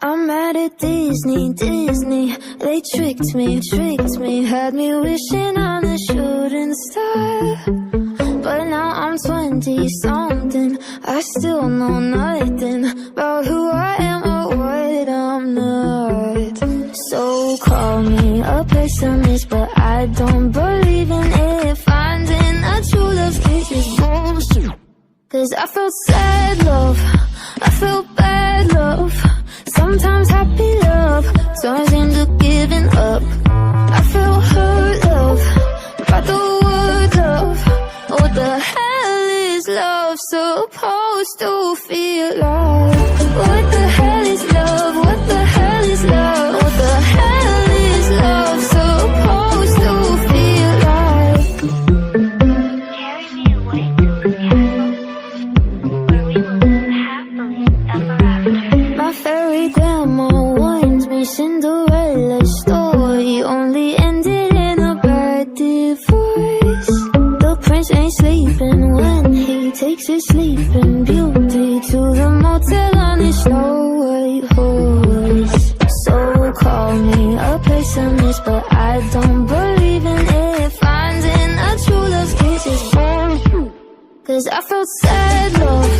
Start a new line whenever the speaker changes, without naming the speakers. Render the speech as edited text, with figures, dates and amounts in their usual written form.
I'm mad at Disney, they tricked me, had me wishing on a shooting star. But now I'm 20-something, I still know nothing about who I am or what I'm not. So call me a pessimist, but I don't believe in it. Finding a true love case is bullshit. 'Cause I felt sad love, I felt bad love, sometimes happy love turns into giving up. I feel hurt love, about the word love. What the hell is love supposed to feel like? What the hell is love? What the hell is love? What the hell is love supposed to feel like?
Carry me away to the castle where we will live happily ever after.
My fairy grandma warns me Cinderella's story only ended in a bad divorce. The prince ain't sleeping when he takes his sleeping beauty to the motel on his Snow White horse. So call me a pessimist, but I don't believe in it. Finding a true love kiss is bullshit. 'Cause I felt sad love,